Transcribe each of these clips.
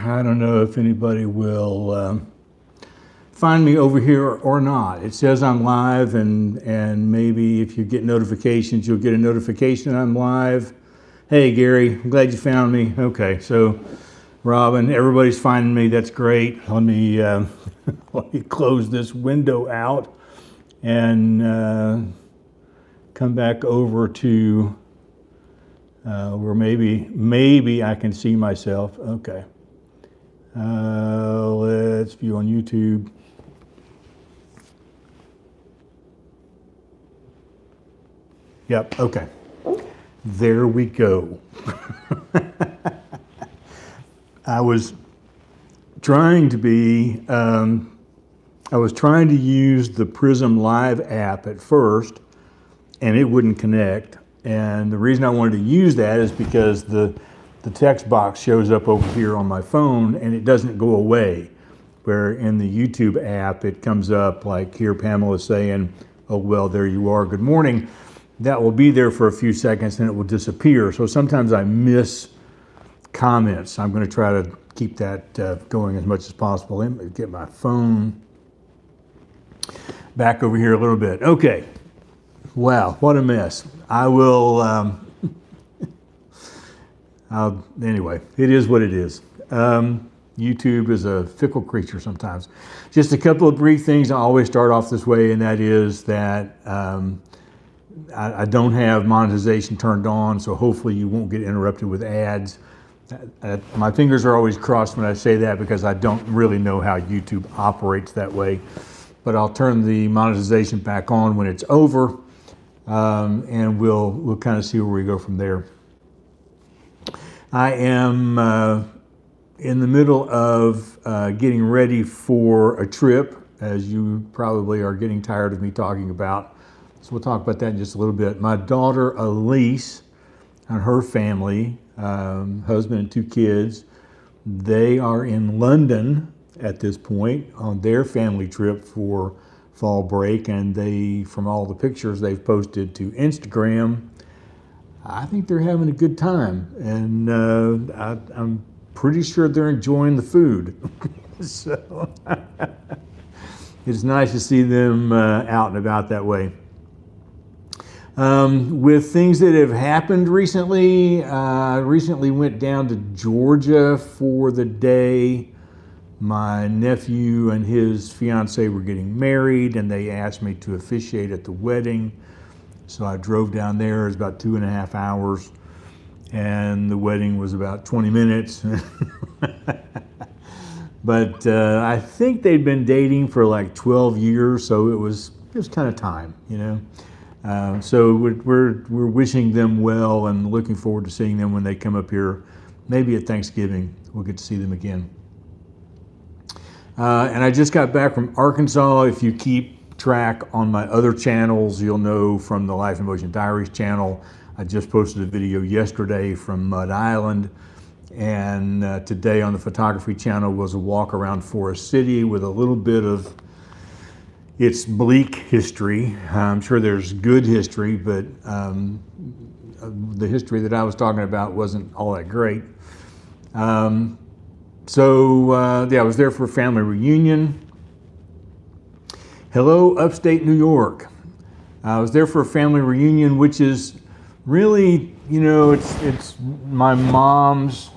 I don't know if anybody will find me over here or not. It says I'm live, and maybe if you get notifications, you'll get a notification I'm live. Hey, Gary, I'm glad you found me. Okay, so Robin, everybody's finding me. That's great. Let me let me close this window out and come back over to where maybe I can see myself. Okay. Let's view on YouTube. Yep, okay. There we go. I was trying to use the Prism Live app at first, and it wouldn't connect. And the reason I wanted to use that is because the text box shows up over here on my phone and it doesn't go away. Where in the YouTube app, it comes up like here, Pamela saying, oh, well, there you are, good morning. That will be there for a few seconds and it will disappear. So sometimes I miss comments. I'm going to try to keep that going as much as possible. Let me get my phone back over here a little bit. Okay. Wow, what a mess. I will, anyway, it is what it is. YouTube is a fickle creature sometimes. Just a couple of brief things. I always start off this way, and that is that I don't have monetization turned on, so hopefully you won't get interrupted with ads. My fingers are always crossed when I say that because I don't really know how YouTube operates that way. But I'll turn the monetization back on when it's over, and we'll kind of see where we go from there. I am in the middle of getting ready for a trip, as you probably are getting tired of me talking about. So we'll talk about that in just a little bit. My daughter Elise and her family, husband and 2 kids, they are in London at this point on their family trip for fall break, and they, from all the pictures they've posted to Instagram, I think they're having a good time, and I'm pretty sure they're enjoying the food. So it's nice to see them out and about that way. With things that have happened recently, I recently went down to Georgia for the day. My nephew and his fiance were getting married, and they asked me to officiate at the wedding. So I drove down there. It was about 2.5 hours, and the wedding was about 20 minutes. But I think they'd been dating for like 12 years, so it was kind of time, you know. So we're wishing them well and looking forward to seeing them when they come up here. Maybe at Thanksgiving, we'll get to see them again. And I just got back from Arkansas. If you keep track on my other channels, you'll know from the Life in Motion Diaries channel, I just posted a video yesterday from Mud Island. And today on the photography channel was a walk around Forest City with a little bit of its bleak history. I'm sure there's good history, but the history that I was talking about wasn't all that great. Yeah, I was there for a family reunion. Hello, upstate New York. I was there for a family reunion, which is really, you know, it's my mom's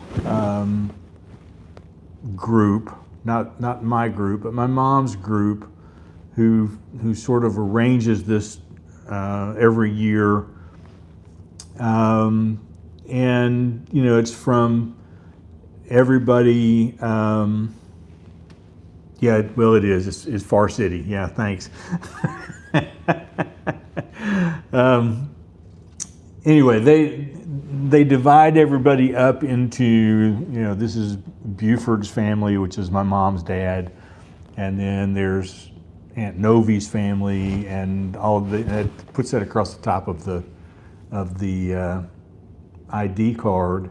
group, not my group, but my mom's group, who sort of arranges this every year. And you know, it's from everybody. Yeah, well, it is. It's Far City. Yeah, thanks. Anyway, they divide everybody up into, you know, this is Buford's family, which is my mom's dad, and then there's Aunt Novi's family, and all of that puts that across the top of the ID card.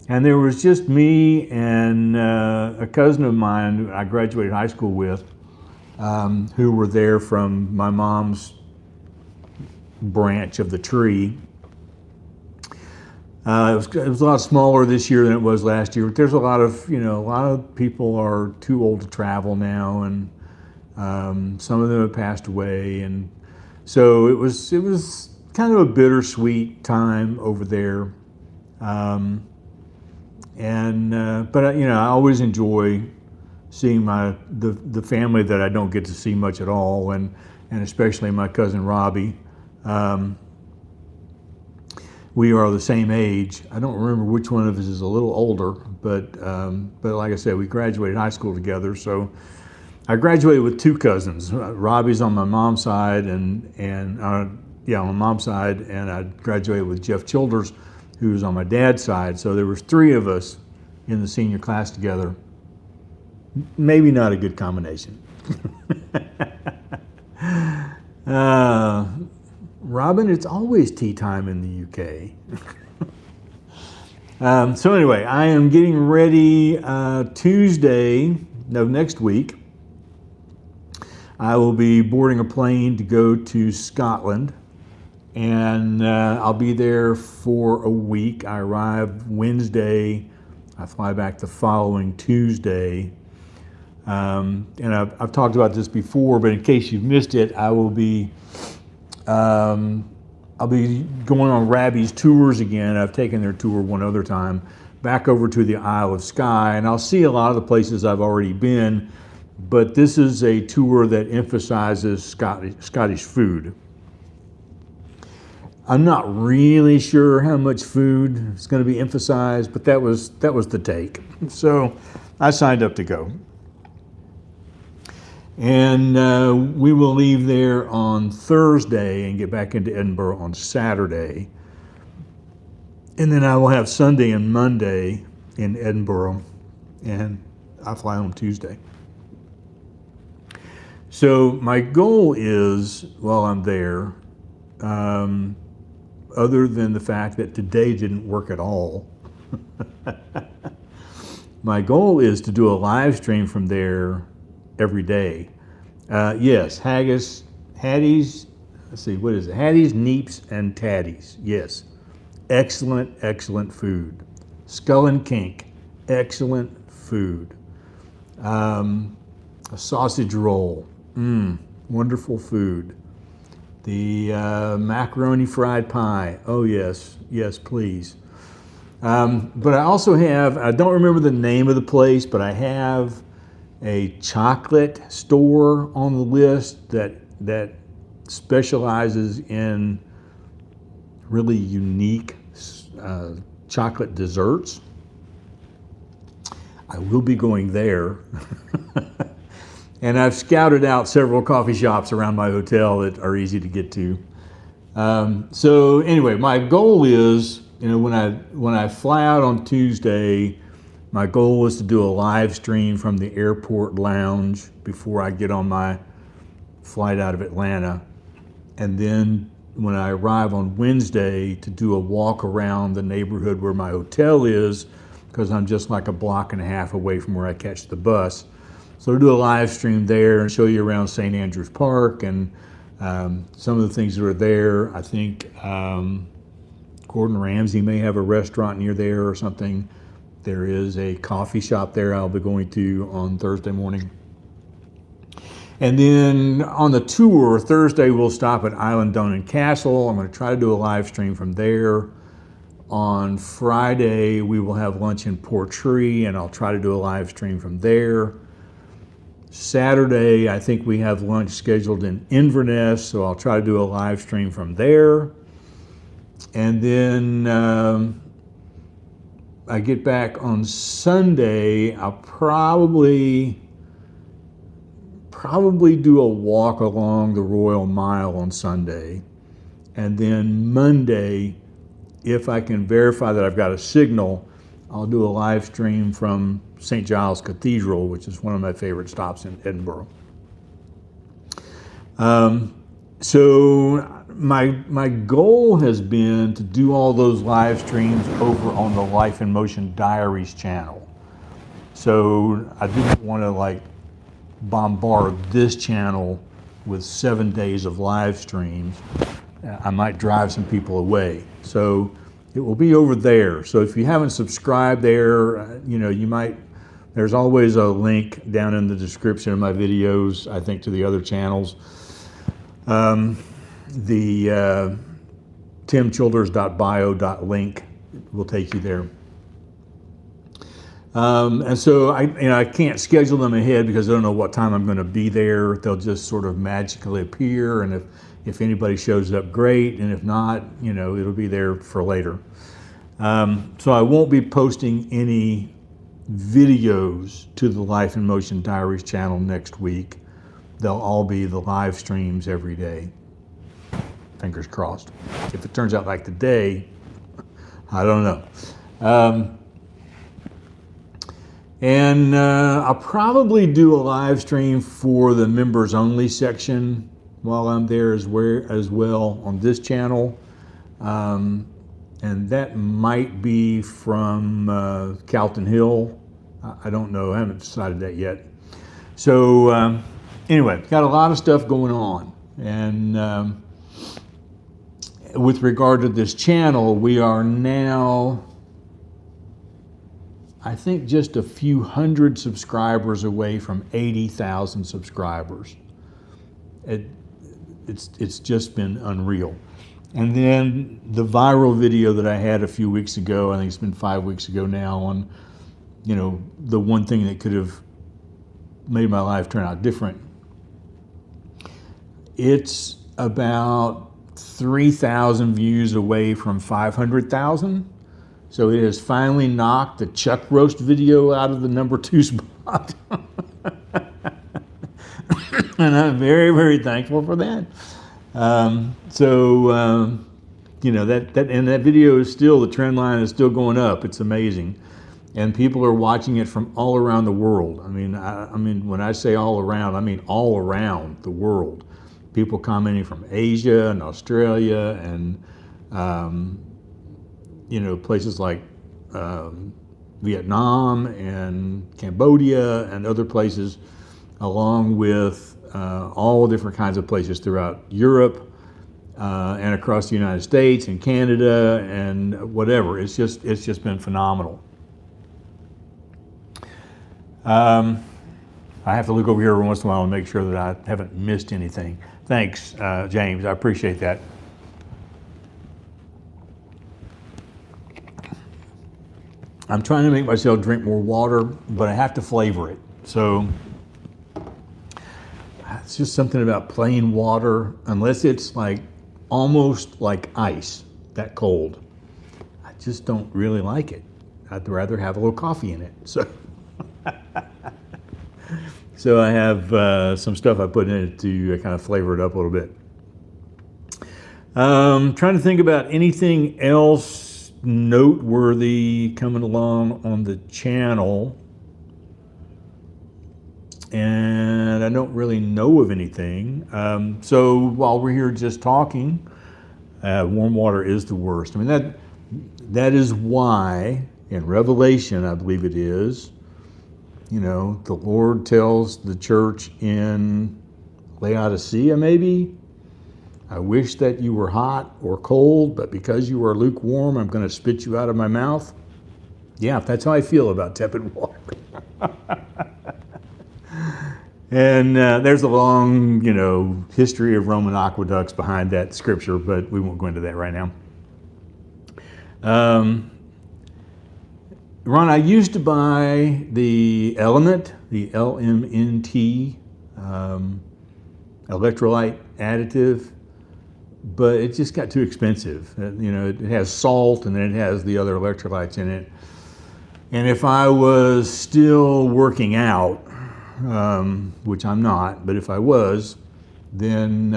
And there was just me and a cousin of mine I graduated high school with, who were there from my mom's branch of the tree. It was a lot smaller this year than it was last year. But there's a lot of a lot of people are too old to travel now, and some of them have passed away, and so it was kind of a bittersweet time over there. But I always enjoy seeing the family that I don't get to see much at all, and especially my cousin Robbie. We are the same age. I don't remember which one of us is a little older, but like I said, we graduated high school together. So I graduated with two cousins. Robbie's on my mom's side, on my mom's side, and I graduated with Jeff Childers, who's on my dad's side. So there was three of us in the senior class together. Maybe not a good combination. Robin, it's always tea time in the UK. So anyway, I am getting ready next week. I will be boarding a plane to go to Scotland, and I'll be there for a week. I arrive Wednesday. I fly back the following Tuesday. And I've talked about this before, but in case you've missed it, I'll be going on Rabbie's tours again. I've taken their tour one other time, back over to the Isle of Skye, and I'll see a lot of the places I've already been, but this is a tour that emphasizes Scottish food. I'm not really sure how much food is going to be emphasized, but that was the take. So I signed up to go. And we will leave there on Thursday and get back into Edinburgh on Saturday. And then I will have Sunday and Monday in Edinburgh, and I fly home Tuesday. So my goal is, while I'm there, other than the fact that today didn't work at all, my goal is to do a live stream from there every day. Yes, haggis, Hattie's, let's see, what is it? Hattie's, Neeps, and Tatties. Yes, excellent food. Skull and Kink, excellent food. A sausage roll, wonderful food. The macaroni fried pie, oh yes, please. But I also have, I don't remember the name of the place, but I have a chocolate store on the list that specializes in really unique chocolate desserts. I will be going there. And I've scouted out several coffee shops around my hotel that are easy to get to. So anyway, my goal is, when I fly out on Tuesday, my goal is to do a live stream from the airport lounge before I get on my flight out of Atlanta. And then when I arrive on Wednesday, to do a walk around the neighborhood where my hotel is, because I'm just like a block and a half away from where I catch the bus. So to do a live stream there and show you around St. Andrews Park and some of the things that are there. I think Gordon Ramsay may have a restaurant near there or something. There is a coffee shop there I'll be going to on Thursday morning. And then on the tour, Thursday we'll stop at Island Donan Castle. I'm going to try to do a live stream from there. On Friday we will have lunch in Portree, and I'll try to do a live stream from there. Saturday I think we have lunch scheduled in Inverness, so I'll try to do a live stream from there. And then I get back on Sunday. I'll probably do a walk along the Royal Mile on Sunday. And then Monday, if I can verify that I've got a signal, I'll do a live stream from St. Giles Cathedral, which is one of my favorite stops in Edinburgh. So my goal has been to do all those live streams over on the Life in Motion Diaries channel. So I didn't want to bombard this channel with 7 days of live streams. I might drive some people away. So it will be over there. So if you haven't subscribed there, you might, there's always a link down in the description of my videos, I think, to the other channels. The timchilders.bio.link will take you there. And so I can't schedule them ahead because I don't know what time I'm going to be there. They'll just sort of magically appear, and if anybody shows up, great, and if not, it'll be there for later. So I won't be posting any videos to the Life in Motion Diaries channel next week. They'll all be the live streams every day. Fingers crossed. If it turns out like today, I don't know. And I'll probably do a live stream for the members only section while I'm there as well on this channel. And that might be from Calton Hill. I don't know, I haven't decided that yet. So anyway, got a lot of stuff going on. And with regard to this channel, we are now, I think, just a few hundred subscribers away from 80,000 subscribers. It's just been unreal. And then the viral video that I had a few weeks ago, I think it's been 5 weeks ago now, on the one thing that could have made my life turn out different. It's about 3,000 views away from 500,000. So it has finally knocked the Chuck Roast video out of the '2 spot. And I'm very, very thankful for that. That video is still, the trend line is still going up. It's amazing. And people are watching it from all around the world. I mean, when I say all around, I mean all around the world. People commenting from Asia and Australia and, places like Vietnam and Cambodia and other places, along with all different kinds of places throughout Europe and across the United States and Canada and whatever. It's just been phenomenal. I have to look over here every once in a while and make sure that I haven't missed anything. Thanks, James. I appreciate that. I'm trying to make myself drink more water, but I have to flavor it. So it's just something about plain water, unless it's like almost like ice, that cold. I just don't really like it. I'd rather have a little coffee in it. So I have some stuff I put in it to kind of flavor it up a little bit. Trying to think about anything else noteworthy coming along on the channel. And I don't really know of anything. So while we're here just talking, warm water is the worst. I mean, that is why in Revelation, I believe it is, the Lord tells the church in Laodicea, maybe, I wish that you were hot or cold, but because you are lukewarm, I'm going to spit you out of my mouth. Yeah, that's how I feel about tepid water. And there's a long, history of Roman aqueducts behind that scripture, but we won't go into that right now. Ron, I used to buy the Element, the LMNT electrolyte additive, but it just got too expensive. It has salt and then it has the other electrolytes in it. And if I was still working out, which I'm not, but if I was, then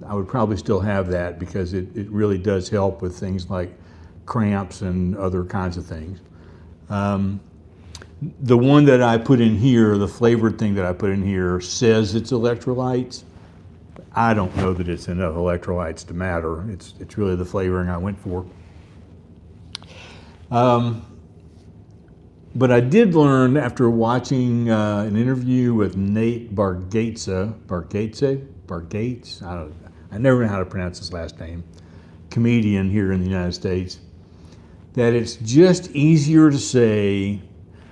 I would probably still have that because it really does help with things like cramps and other kinds of things. The one that I put in here, the flavored thing that I put in here, says it's electrolytes. I don't know that it's enough electrolytes to matter. It's really the flavoring I went for. But I did learn after watching an interview with Nate Bargatze, I never know how to pronounce his last name. comedian here in the United States, that it's just easier to say,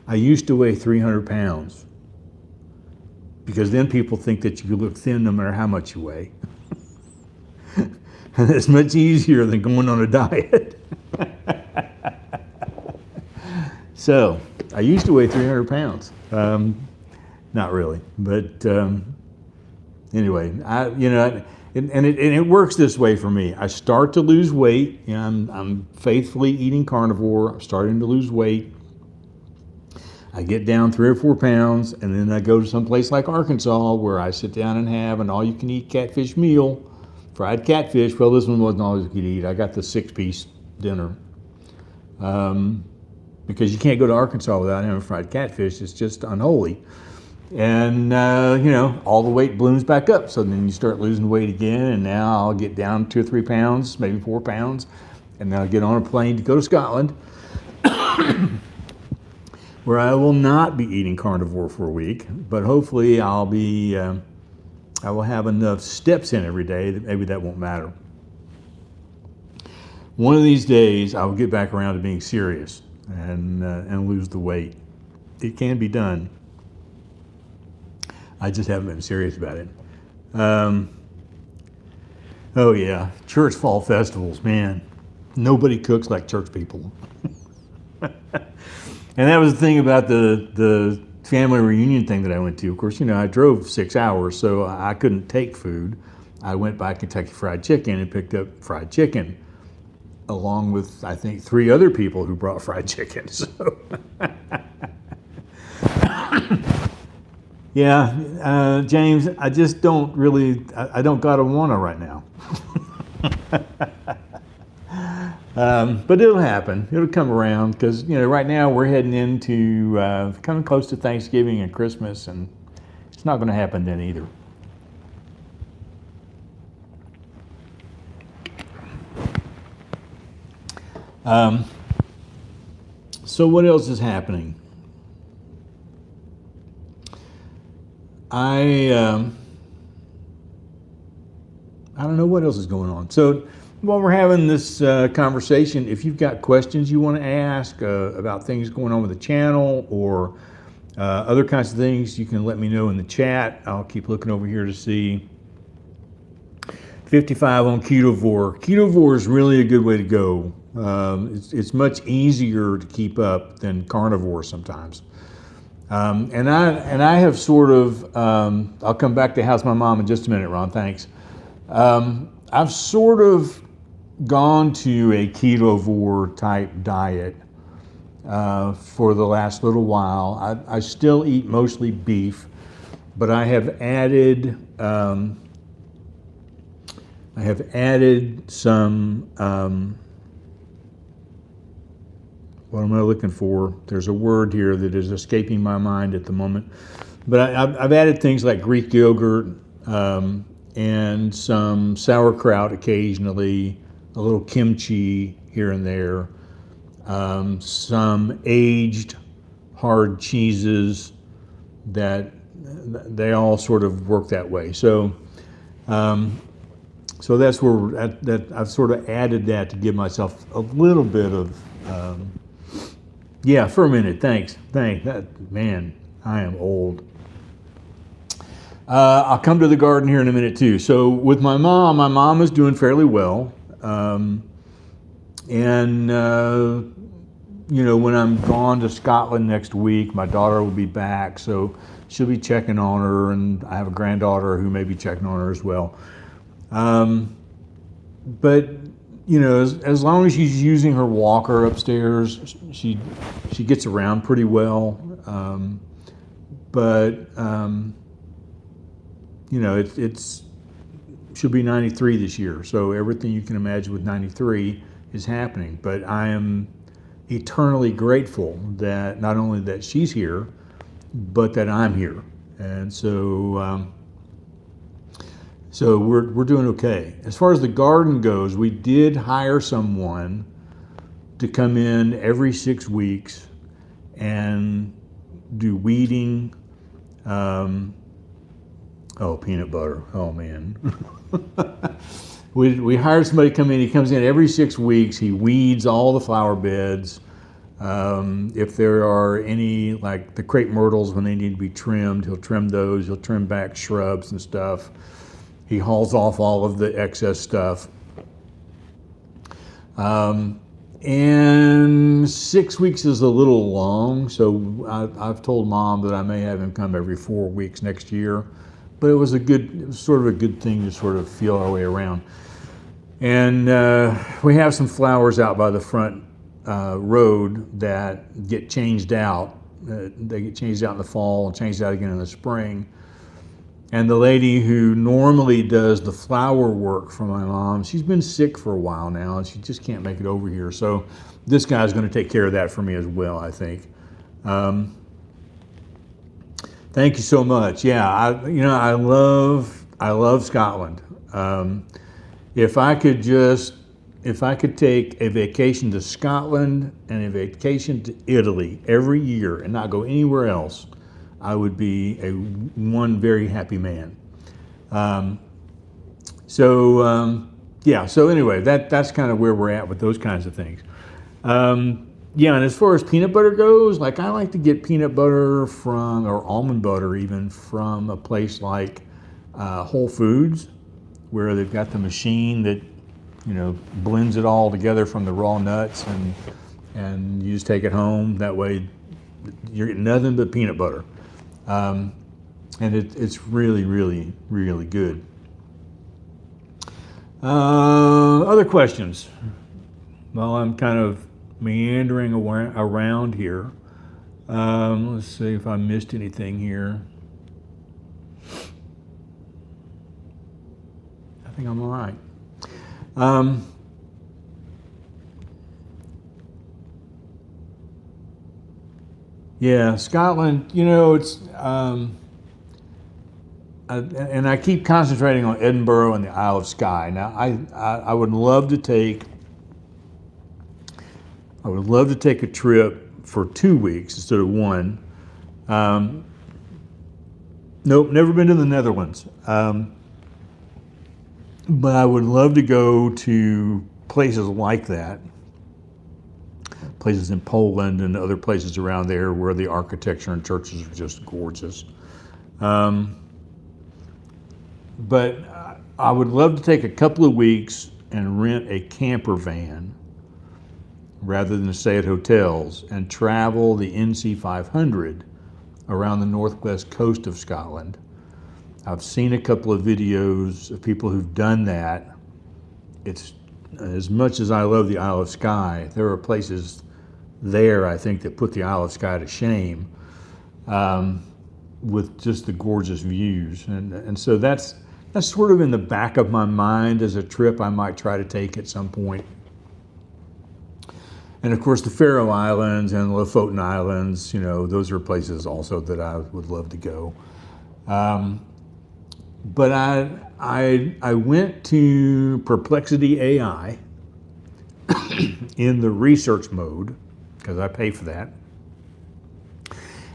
I used to weigh 300 pounds. Because then people think that you look thin no matter how much you weigh. And it's much easier than going on a diet. So, I used to weigh 300 pounds. Not really, but anyway, it works this way for me. I start to lose weight. You know, I'm faithfully eating carnivore. I'm starting to lose weight. I get down 3 or 4 pounds, and then I go to some place like Arkansas where I sit down and have an all-you-can-eat catfish meal, fried catfish. Well, this one wasn't all you could eat. I got the 6-piece dinner. Because you can't go to Arkansas without having fried catfish. It's just unholy. And, all the weight blooms back up. So then you start losing weight again, and now I'll get down 2 or 3 pounds, maybe 4 pounds, and then I'll get on a plane to go to Scotland, where I will not be eating carnivore for a week, but hopefully I will have enough steps in every day that maybe that won't matter. One of these days, I will get back around to being serious and lose the weight. It can be done. I just haven't been serious about it. Oh yeah, church fall festivals, man. Nobody cooks like church people. And that was the thing about the family reunion thing that I went to. Of course, I drove 6 hours, so I couldn't take food. I went by Kentucky Fried Chicken and picked up fried chicken, along with, I think, 3 other people who brought fried chicken. So, yeah, James, I just don't really, I don't got a wanna right now. But it'll happen. It'll come around because, right now we're heading into coming close to Thanksgiving and Christmas, and it's not going to happen then either. So what else is happening? I don't know what else is going on. So while we're having this conversation, if you've got questions you want to ask about things going on with the channel or other kinds of things, you can let me know in the chat. I'll keep looking over here to see. 55 on Ketovore. Ketovore is really a good way to go. It's much easier to keep up than carnivore sometimes. And I have sort of, I'll come back to How's My Mom in just a minute, Ron, thanks. I've sort of gone to a ketovore type diet for the last little while. I still eat mostly beef, but I have added some, what am I looking for? There's a word here that is escaping my mind at the moment. But I've added things like Greek yogurt and some sauerkraut occasionally, a little kimchi here and there, some aged hard cheeses that they all sort of work that way. So that's where that I've sort of added that to give myself a little bit of, yeah, for a minute, thanks. Man, I am old. I'll come to the garden here in a minute too. So with my mom is doing fairly well. When I'm gone to Scotland next week, my daughter will be back, so she'll be checking on her, and I have a granddaughter who may be checking on her as well. But as long as she's using her walker upstairs, she gets around pretty well. She'll be 93 this year, so everything you can imagine with 93 is happening. But I am eternally grateful that not only that she's here, but that I'm here. And so we're doing okay. As far as the garden goes, we did hire someone to come in every 6 weeks and do weeding. Peanut butter. Oh man. we hired somebody to come in. He comes in every 6 weeks. He weeds all the flower beds. If there are any, like the crepe myrtles, when they need to be trimmed, he'll trim those. He'll trim back shrubs and stuff. He hauls off all of the excess stuff. And 6 weeks is a little long, so I've told Mom that I may have him come every 4 weeks next year. But it was sort of a good thing to sort of feel our way around. And we have some flowers out by the front road that get changed out. They get changed out in the fall and changed out again in the spring. And the lady who normally does the flower work for my mom, she's been sick for a while now, and she just can't make it over here. So this guy's going to take care of that for me as well, I think. Thank you so much. Yeah, I love Scotland. If I could take a vacation to Scotland and a vacation to Italy every year and not go anywhere else, I would be one very happy man. So anyway, that's kind of where we're at with those kinds of things. Yeah, and as far as peanut butter goes, like I like to get peanut butter or almond butter even from a place like Whole Foods, where they've got the machine that, blends it all together from the raw nuts, and you just take it home. That way you're getting nothing but peanut butter. And it's really, really, really good. Other questions? Well, I'm kind of meandering around here. Let's see if I missed anything here. I think I'm all right. Yeah, Scotland, it's, and I keep concentrating on Edinburgh and the Isle of Skye. Now, I would love to take a trip for 2 weeks instead of one. Nope, never been to the Netherlands. But I would love to go to places like that. Places in Poland and other places around there where the architecture and churches are just gorgeous. But I would love to take a couple of weeks and rent a camper van rather than stay at hotels and travel the NC 500 around the northwest coast of Scotland. I've seen a couple of videos of people who've done that. It's, as much as I love the Isle of Skye, there are places there, I think, that put the Isle of Skye to shame with just the gorgeous views. And so that's sort of in the back of my mind as a trip I might try to take at some point. And of course, the Faroe Islands and the Lofoten Islands, those are places also that I would love to go. But I went to Perplexity AI in the research mode, because I pay for that.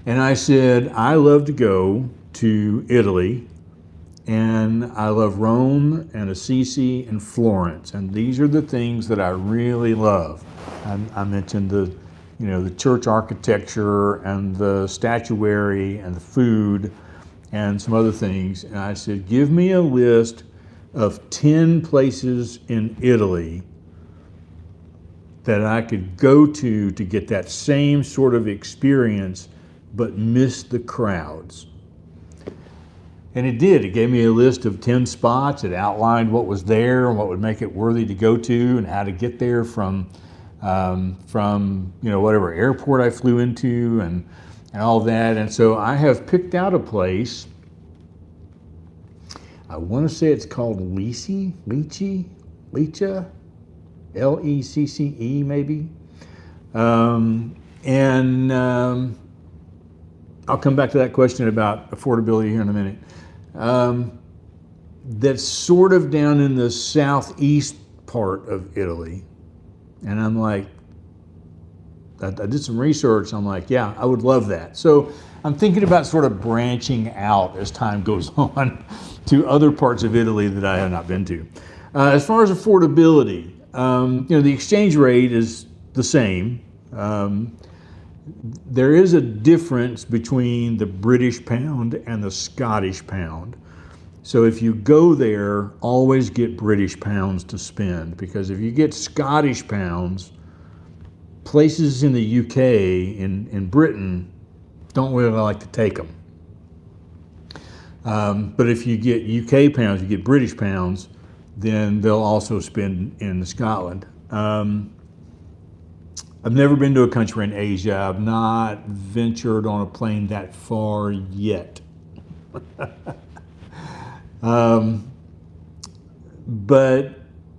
And I said, I love to go to Italy, and I love Rome and Assisi and Florence. And these are the things that I really love. I mentioned the church architecture and the statuary and the food and some other things. And I said, give me a list of 10 places in Italy that I could go to get that same sort of experience, but miss the crowds. And it did. It gave me a list of 10 spots. It outlined what was there and what would make it worthy to go to and how to get there from whatever airport I flew into and all that. And so I have picked out a place. I want to say it's called Lecce, L-E-C-C-E maybe. I'll come back to that question about affordability here in a minute. That's sort of down in the southeast part of Italy. And I'm like, I did some research. I'm like, yeah, I would love that. So I'm thinking about sort of branching out as time goes on to other parts of Italy that I have not been to. As far as affordability, the exchange rate is the same. There is a difference between the British pound and the Scottish pound. So if you go there, always get British pounds to spend, because if you get Scottish pounds, places in the UK, in Britain, don't really like to take them. But if you get UK pounds, you get British pounds, then they'll also spend in Scotland. I've never been to a country in Asia. I've not ventured on a plane that far yet. But,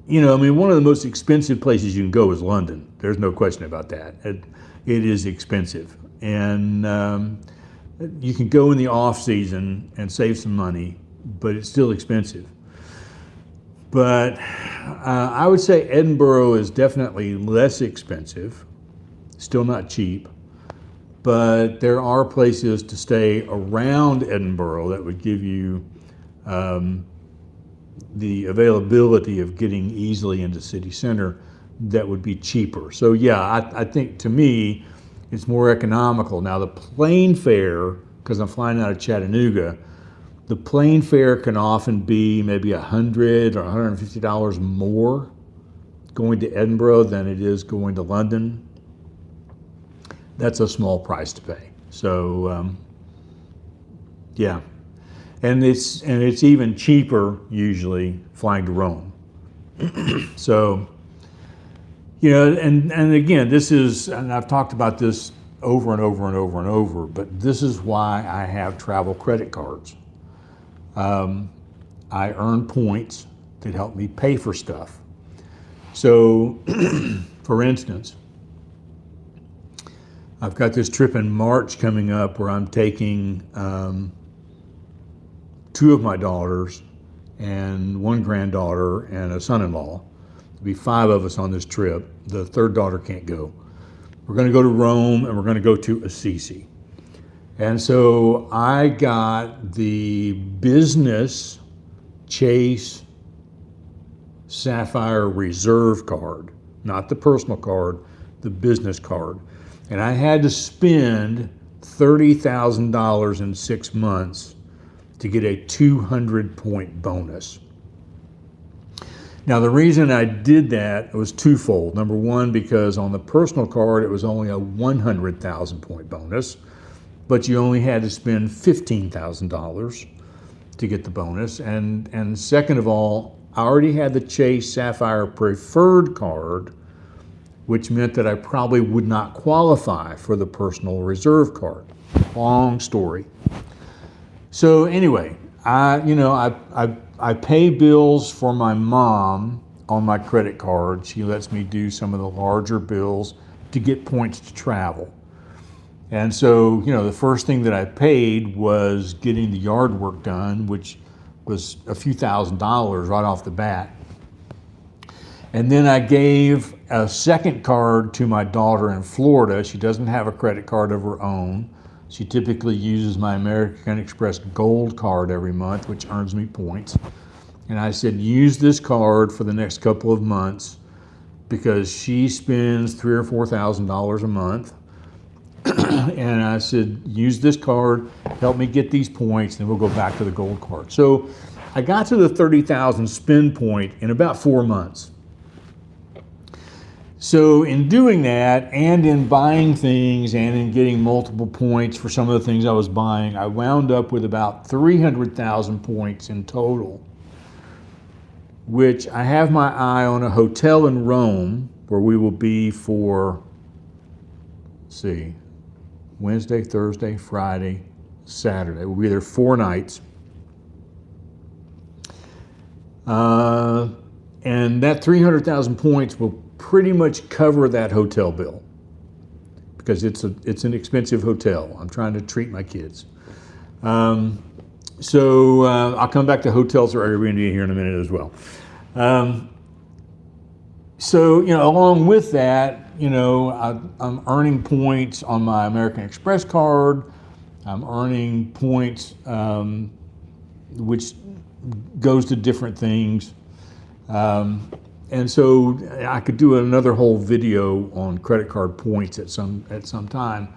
one of the most expensive places you can go is London. There's no question about that. It is expensive. And you can go in the off season and save some money, but it's still expensive. But I would say Edinburgh is definitely less expensive, still not cheap, but there are places to stay around Edinburgh that would give you the availability of getting easily into city center that would be cheaper. So yeah, I think to me, it's more economical. Now the plane fare, because I'm flying out of Chattanooga, the plane fare can often be maybe $100 or $150 more going to Edinburgh than it is going to London. That's a small price to pay. So yeah, and it's even cheaper usually flying to Rome. So and again, this is, and I've talked about this over and over and over and over, but this is why I have travel credit cards. I earn points that help me pay for stuff. So, for instance, I've got this trip in March coming up where I'm taking 2 of my daughters and 1 granddaughter and a son-in-law. There'll be 5 of us on this trip. The 3rd daughter can't go. We're going to go to Rome and we're going to go to Assisi. And so I got the business Chase Sapphire Reserve card, not the personal card, the business card. And I had to spend $30,000 in 6 months to get a 200-point bonus. Now, the reason I did that was twofold. Number one, because on the personal card, it was only a 100,000-point bonus, but you only had to spend $15,000 to get the bonus. And second of all, I already had the Chase Sapphire Preferred card, which meant that I probably would not qualify for the personal reserve card. Long story. So anyway, I pay bills for my mom on my credit card. She lets me do some of the larger bills to get points to travel. And so, the first thing that I paid was getting the yard work done, which was a few $1,000s right off the bat. And then I gave a second card to my daughter in Florida. She doesn't have a credit card of her own. She typically uses my American Express Gold card every month, which earns me points. And I said, use this card for the next couple of months because she spends $3,000 or $4,000 a month. And I said, use this card, help me get these points, and we'll go back to the Gold card. So I got to the 30,000 spend point in about 4 months. So in doing that, and in buying things, and in getting multiple points for some of the things I was buying, I wound up with about 300,000 points in total, which I have my eye on a hotel in Rome where we will be for, let's see, Wednesday, Thursday, Friday, Saturday. We'll be there 4 nights. And that 300,000 points will pretty much cover that hotel bill because it's an expensive hotel. I'm trying to treat my kids. So I'll come back to hotels or Airbnb here in a minute as well. So, along with that, I'm earning points on my American Express card. I'm earning points, which goes to different things. And so I could do another whole video on credit card points at some time.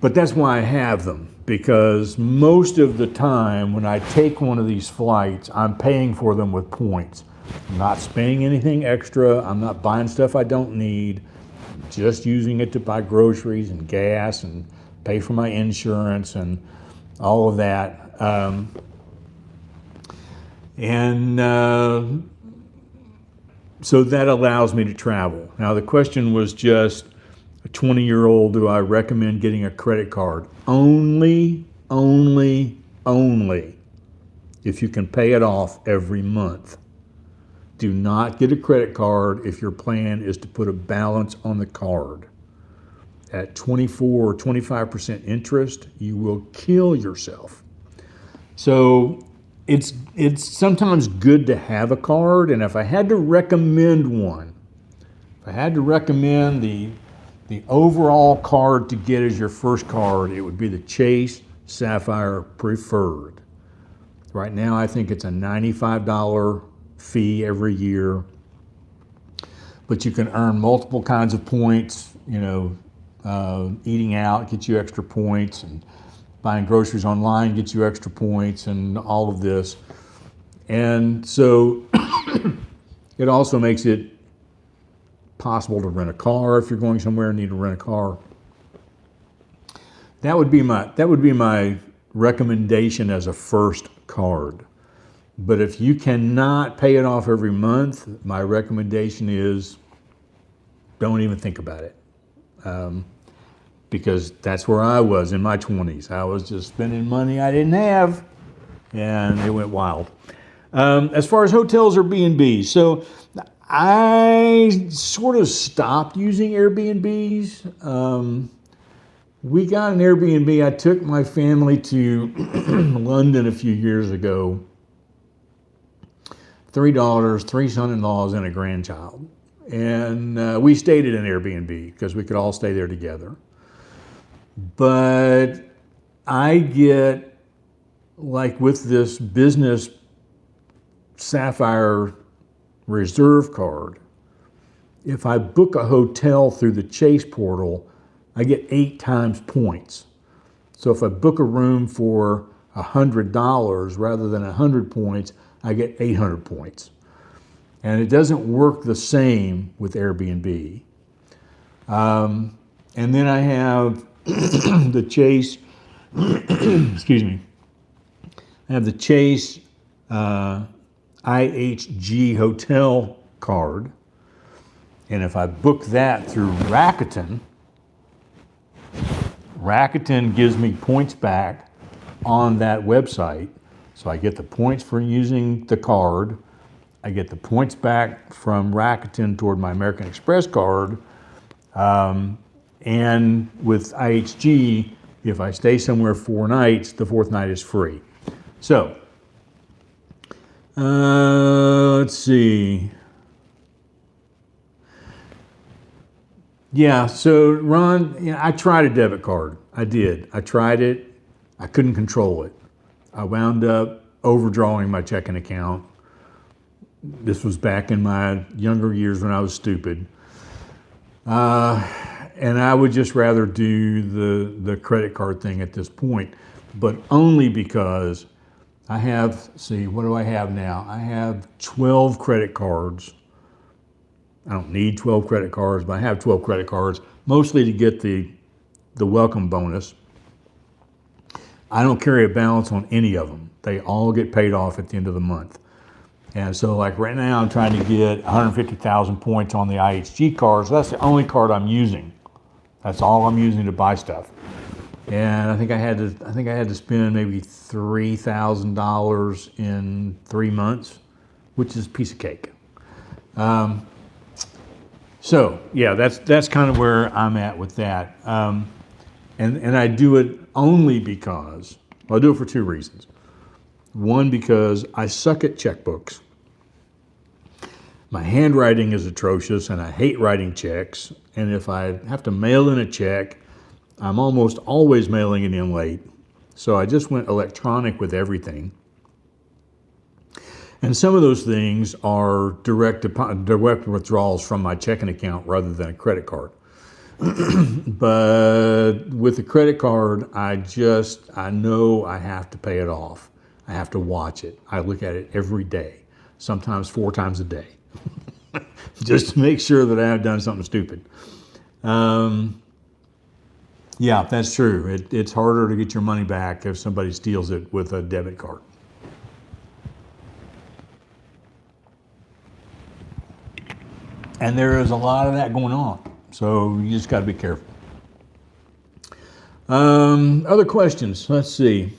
But that's why I have them, because most of the time when I take one of these flights, I'm paying for them with points. I'm not spending anything extra. I'm not buying stuff I don't need. I'm just using it to buy groceries and gas and pay for my insurance and all of that. So that allows me to travel. Now the question was just, a 20-year-old, do I recommend getting a credit card? Only if you can pay it off every month. Do not get a credit card if your plan is to put a balance on the card. At 24 or 25% interest, you will kill yourself. So it's sometimes good to have a card, and if I had to recommend one, if I had to recommend the overall card to get as your first card, it would be the Chase Sapphire Preferred. Right now, I think it's a $95 fee every year, but you can earn multiple kinds of points. Eating out gets you extra points, and buying groceries online gets you extra points, and all of this. And so it also makes it possible to rent a car if you're going somewhere and need to rent a car. That would be my recommendation as a first card. But if you cannot pay it off every month, my recommendation is don't even think about it. Because that's where I was in my 20s. I was just spending money I didn't have, and it went wild. As far as hotels or B&Bs, so I sort of stopped using Airbnbs. We got an Airbnb. I took my family to London a few years ago. 3 daughters, 3 son-in-laws, and a grandchild. And we stayed at an Airbnb because we could all stay there together. But I get, like with this business Sapphire Reserve card, if I book a hotel through the Chase portal, I get 8 times points. So if I book a room for $100 rather than 100 points, I get 800 points. And it doesn't work the same with Airbnb. And then I have the Chase, excuse me, I have the Chase IHG hotel card. And if I book that through Rakuten, Rakuten gives me points back on that website. So I get the points for using the card. I get the points back from Rakuten toward my American Express card. And with IHG, if I stay somewhere 4 nights, the 4th night is free. So, let's see. Yeah, so Ron, I tried a debit card. I did. I tried it. I couldn't control it. I wound up overdrawing my checking account. This was back in my younger years when I was stupid. And I would just rather do the credit card thing at this point, but only because I have, what do I have now? I have 12 credit cards. I don't need 12 credit cards, but I have 12 credit cards, mostly to get the welcome bonus. I don't carry a balance on any of them. They all get paid off at the end of the month. And so like right now, I'm trying to get 150,000 points on the IHG card. So that's the only card I'm using. That's all I'm using to buy stuff. And I think I had to spend maybe $3,000 in 3 months, which is a piece of cake. So yeah, that's kind of where I'm at with that. And I do it only because, I do it for 2 reasons. One, because I suck at checkbooks. My handwriting is atrocious and I hate writing checks. And if I have to mail in a check, I'm almost always mailing it in late. So I just went electronic with everything. And some of those things are direct withdrawals from my checking account rather than a credit card. But with the credit card, I know I have to pay it off. I have to watch it. I look at it every day, sometimes 4 times a day, just to make sure that I haven't done something stupid. Yeah, that's true. It's harder to get your money back if somebody steals it with a debit card. And there is a lot of that going on. So you just got to be careful. Other questions? Let's see.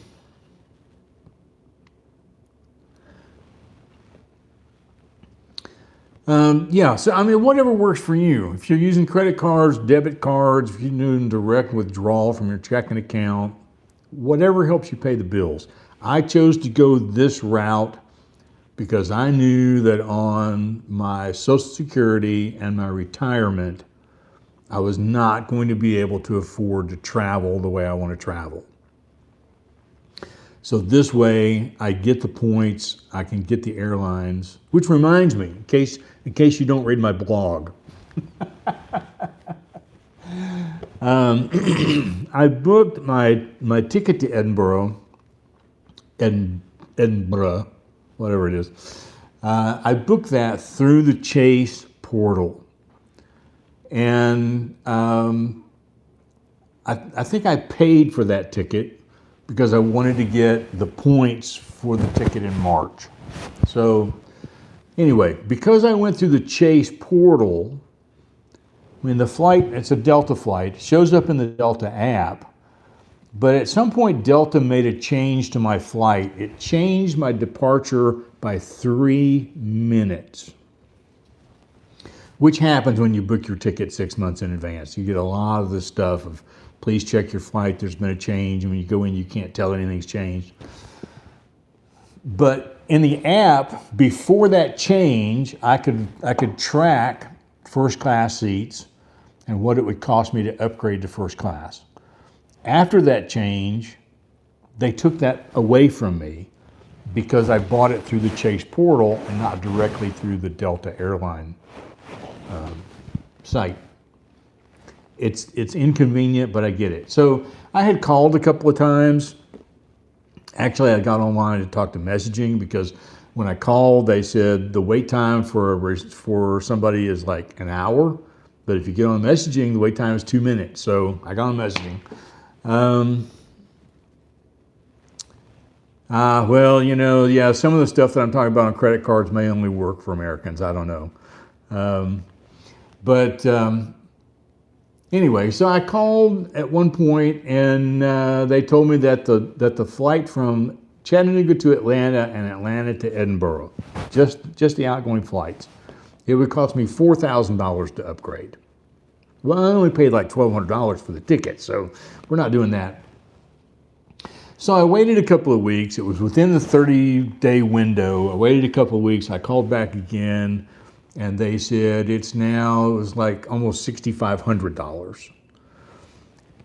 Yeah, so I mean, whatever works for you. If you're using credit cards, debit cards, if you're doing direct withdrawal from your checking account, whatever helps you pay the bills. I chose to go this route because I knew that on my Social Security and my retirement, I was not going to be able to afford to travel the way I want to travel. So this way, I get the points, I can get the airlines, which reminds me, in case you don't read my blog, I booked my ticket to Edinburgh, whatever it is. I booked that through the Chase portal. And I think I paid for that ticket because I wanted to get the points for the ticket in March. So anyway, because I went through the Chase portal, I mean, the flight, it's a Delta flight, shows up in the Delta app, but at some point Delta made a change to my flight. It changed my departure by 3 minutes. Which happens when you book your ticket 6 months in advance. You get a lot of this stuff of, please check your flight, there's been a change, and when you go in, you can't tell anything's changed. But in the app, before that change, I could track first class seats and what it would cost me to upgrade to first class. After that change, they took that away from me because I bought it through the Chase portal and not directly through the Delta airline site. It's inconvenient, but I get it. So I had called a couple of times. Actually, I got online to talk to messaging because when I called, they said the wait time for somebody is like an hour, but if you get on messaging, the wait time is 2 minutes. So I got on messaging. Well, you know, yeah, some of the stuff that I'm talking about on credit cards may only work for Americans. I don't know. Anyway, so I called at one point and they told me that the flight from Chattanooga to Atlanta and Atlanta to Edinburgh, just the outgoing flights, it would cost me $4,000 to upgrade. Well, I only paid like $1,200 for the ticket, so we're not doing that. So I waited a couple of weeks. It was within the 30-day window. I waited a couple of weeks. I called back again. And they said it was like almost $6,500.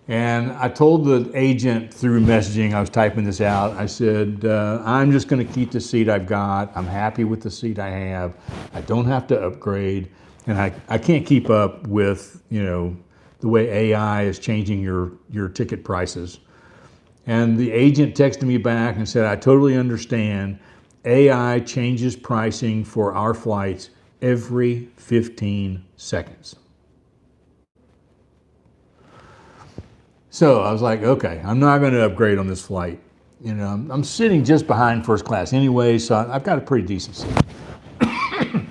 And I told the agent through messaging, I was typing this out, I said, I'm just going to keep the seat I've got. I'm happy with the seat I have. I don't have to upgrade. And I can't keep up with, you know, the way AI is changing your ticket prices. And the agent texted me back and said, I totally understand. AI changes pricing for our flights every 15 seconds. So I was like, okay, I'm not going to upgrade on this flight. You know, I'm sitting just behind first class anyway, so I've got a pretty decent seat.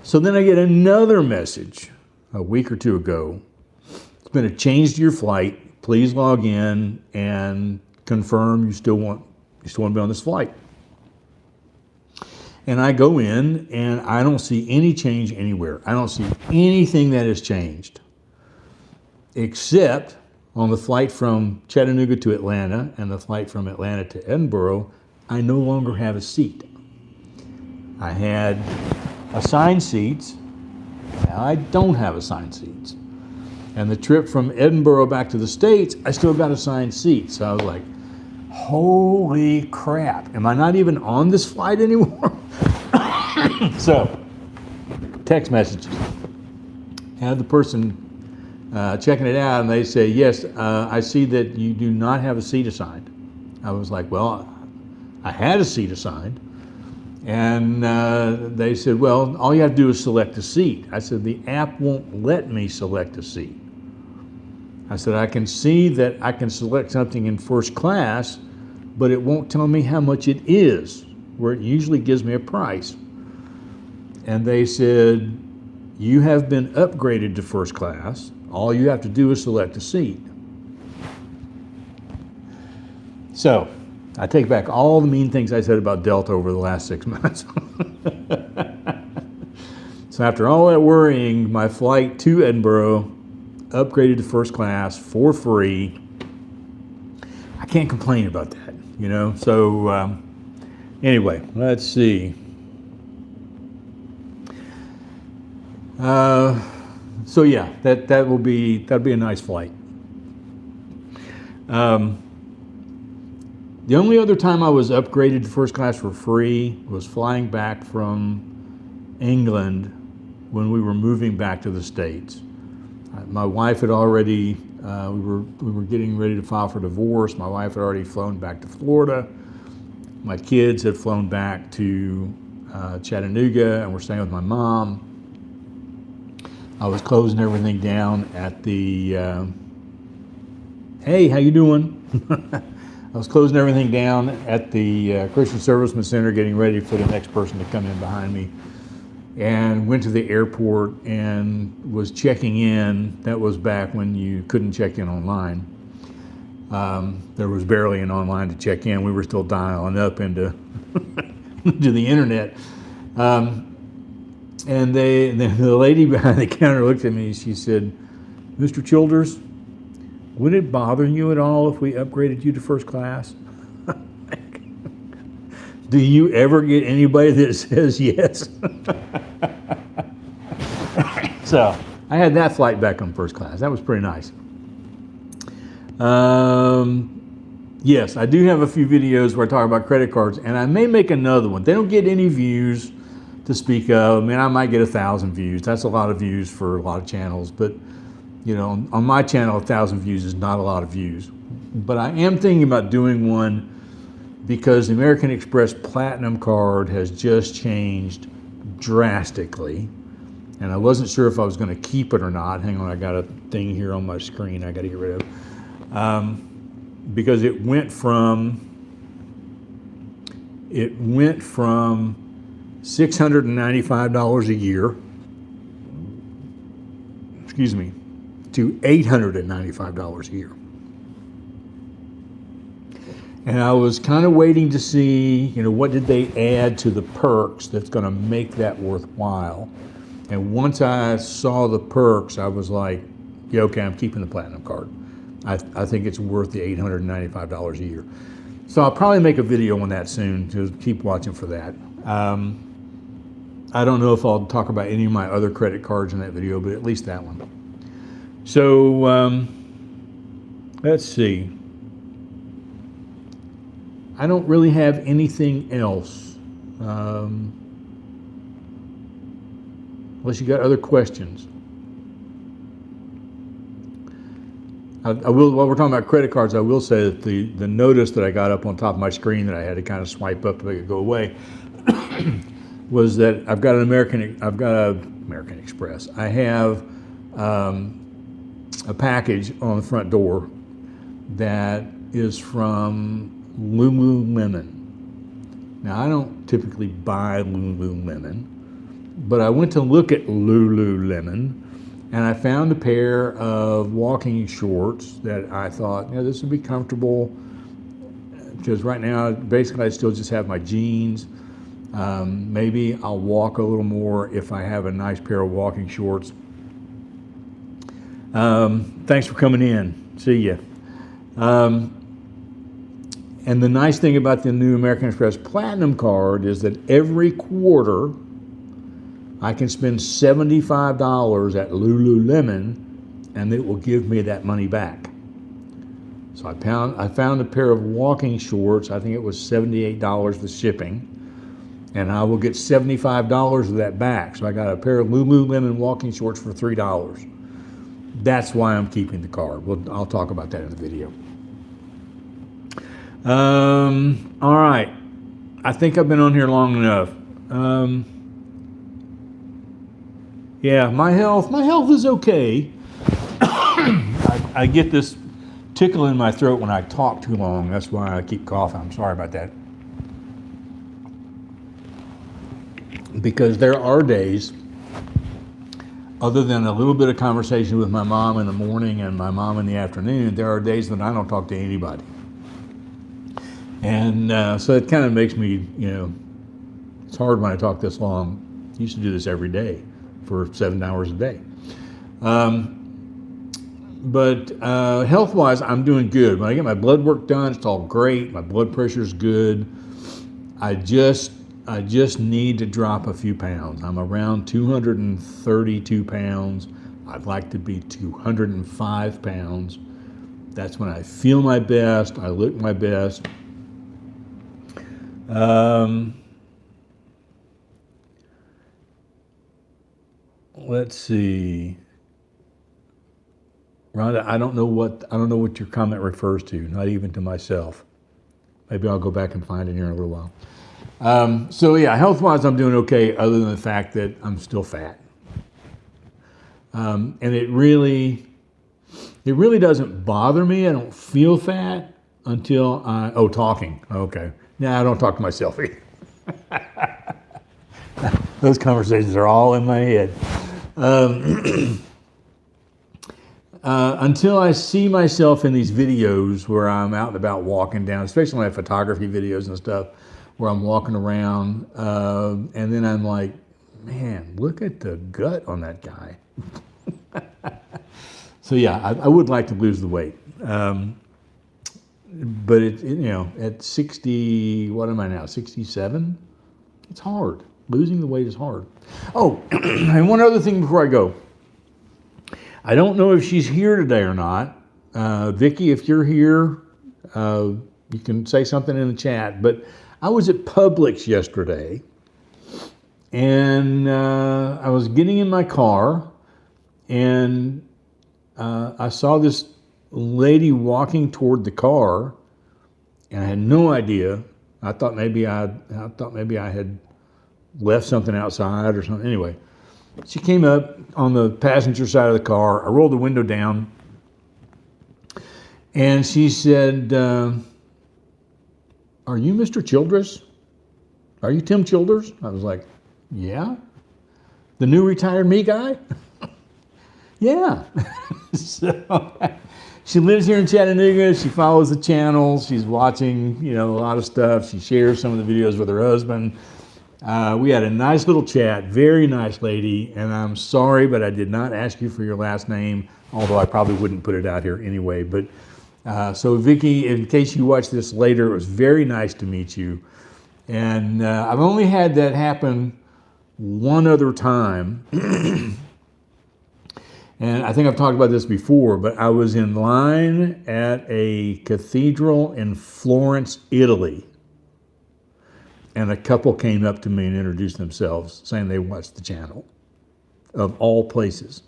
So then I get another message a week or two ago. It's been a change to your flight. Please log in and confirm you still want to be on this flight. And I go in and I don't see any change anywhere. I don't see anything that has changed. Except on the flight from Chattanooga to Atlanta and the flight from Atlanta to Edinburgh, I no longer have a seat. I had assigned seats. Now I don't have assigned seats. And the trip from Edinburgh back to the States, I still got assigned seats. So I was like, holy crap, am I not even on this flight anymore? So, text messages. Have the person checking it out, and they say, yes, I see that you do not have a seat assigned. I was like, well, I had a seat assigned. And they said, well, all you have to do is select a seat. I said, the app won't let me select a seat. I said, I can see that I can select something in first class, but it won't tell me how much it is, where it usually gives me a price. And they said, you have been upgraded to first class. All you have to do is select a seat. So, I take back all the mean things I said about Delta over the last 6 months. So after all that worrying, my flight to Edinburgh, upgraded to first class for free. I can't complain about that, you know. So anyway, let's see. So yeah, that'll be a nice flight. The only other time I was upgraded to first class for free was flying back from England when we were moving back to the States. My wife had already, we were getting ready to file for divorce. My wife had already flown back to Florida. My kids had flown back to Chattanooga and were staying with my mom. I was closing everything down at the, hey, how you doing? I was closing everything down at the Christian Serviceman Center, getting ready for the next person to come in behind me, and went to the airport and was checking in. That was back when you couldn't check in online. There was barely an online to check in. We were still dialing up into to the internet. And the lady behind the counter looked at me. She said, "Mr. Childers, would it bother you at all if we upgraded you to first class?" Do you ever get anybody that says yes? So I had that flight back on first class. That was pretty nice. Yes, I do have a few videos where I talk about credit cards, and I may make another one. They don't get any views to speak of. I mean, I might get 1,000 views. That's a lot of views for a lot of channels, but you know, on my channel, 1,000 views is not a lot of views. But I am thinking about doing one because the American Express Platinum card has just changed drastically. And I wasn't sure if I was going to keep it or not. Hang on, I got a thing here on my screen I got to get rid of. Because it went from $695 a year, excuse me, to $895 a year. And I was kind of waiting to see, you know, what did they add to the perks that's going to make that worthwhile. And once I saw the perks, I was like, yeah, okay, I'm keeping the Platinum card. I think it's worth the $895 a year. So I'll probably make a video on that soon, to keep watching for that. I don't know if I'll talk about any of my other credit cards in that video, but at least that one. So let's see. I don't really have anything else. Unless you got other questions. I will, while we're talking about credit cards, I will say that the notice that I got up on top of my screen that I had to kind of swipe up to make it go away was that I've got an American Express. I have a package on the front door that is from Lululemon. Now, I don't typically buy Lululemon, but I went to look at Lululemon and I found a pair of walking shorts that I thought, you know, this would be comfortable, because right now, basically, I still just have my jeans. Maybe I'll walk a little more if I have a nice pair of walking shorts. Thanks for coming in. See ya. And the nice thing about the new American Express Platinum card is that every quarter I can spend $75 at Lululemon and it will give me that money back. So I found a pair of walking shorts. I think it was $78 with shipping. And I will get $75 of that back. So I got a pair of Lululemon walking shorts for $3. That's why I'm keeping the car. I'll talk about that in the video. All right. I think I've been on here long enough. Yeah, my health is okay. I get this tickle in my throat when I talk too long. That's why I keep coughing. I'm sorry about that. Because there are days, other than a little bit of conversation with my mom in the morning and my mom in the afternoon, there are days that I don't talk to anybody. And so it kind of makes me, it's hard when I talk this long. I used to do this every day for 7 hours a day. But health-wise, I'm doing good. When I get my blood work done, it's all great. My blood pressure's good. I just need to drop a few pounds. I'm around 232 pounds. I'd like to be 205 pounds. That's when I feel my best. I look my best. Let's see. Rhonda, I don't know what your comment refers to, not even to myself. Maybe I'll go back and find it here in a little while. So yeah, health-wise, I'm doing okay, other than the fact that I'm still fat. And it really doesn't bother me. I don't feel fat until talking. Okay. Nah, I don't talk to myself either. Those conversations are all in my head. Until I see myself in these videos where I'm out and about walking down, especially my photography videos and stuff, where I'm walking around, and then I'm like, man, look at the gut on that guy. So yeah, I would like to lose the weight. But at 60, what am I now, 67? It's hard. Losing the weight is hard. Oh, and one other thing before I go. I don't know if she's here today or not. Vicki, if you're here, you can say something in the chat. But I was at Publix yesterday, and I was getting in my car, and I saw this lady walking toward the car, and I had no idea. I thought maybe I had left something outside or something. Anyway, she came up on the passenger side of the car. I rolled the window down, and she said, "Are you Mr. Childress? Are you Tim Childers?" I was like, "Yeah." "The new retired me guy?" "Yeah." So she lives here in Chattanooga. She follows the channels. She's watching, a lot of stuff. She shares some of the videos with her husband. We had a nice little chat, very nice lady, and I'm sorry, but I did not ask you for your last name, although I probably wouldn't put it out here anyway. But so Vicki, in case you watch this later, it was very nice to meet you. And I've only had that happen one other time. And I think I've talked about this before, but I was in line at a cathedral in Florence, Italy. And a couple came up to me and introduced themselves, saying they watched the channel, of all places.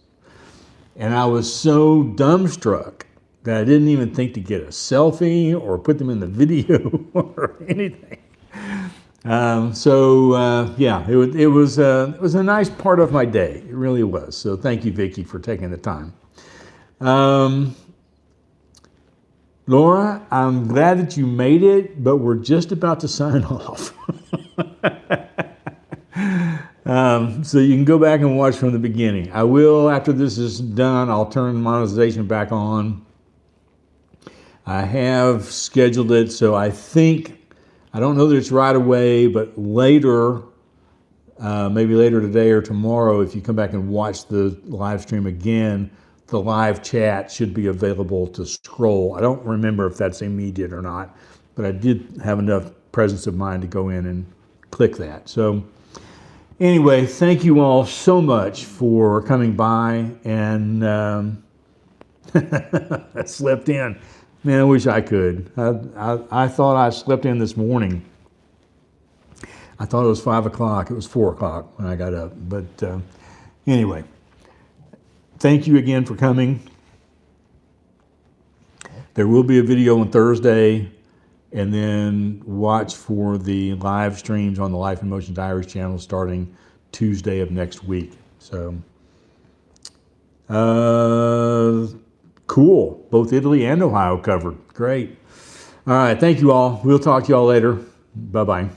And I was so dumbstruck that I didn't even think to get a selfie or put them in the video or anything. It was a nice part of my day. It really was. So thank you, Vicki, for taking the time. Laura, I'm glad that you made it, but we're just about to sign off. So you can go back and watch from the beginning. I will, after this is done, I'll turn monetization back on. I have scheduled it, so I don't know that it's right away, but later, maybe later today or tomorrow, if you come back and watch the live stream again, the live chat should be available to scroll. I don't remember if that's immediate or not, but I did have enough presence of mind to go in and click that. So anyway, thank you all so much for coming by, and that slipped in. Man, I wish I could. I thought I slept in this morning. I thought it was 5 o'clock. It was 4 o'clock when I got up. But anyway, thank you again for coming. There will be a video on Thursday, and then watch for the live streams on the Life in Motion Diaries channel starting Tuesday of next week. So, cool. Both Italy and Ohio covered. Great. All right. Thank you all. We'll talk to you all later. Bye-bye.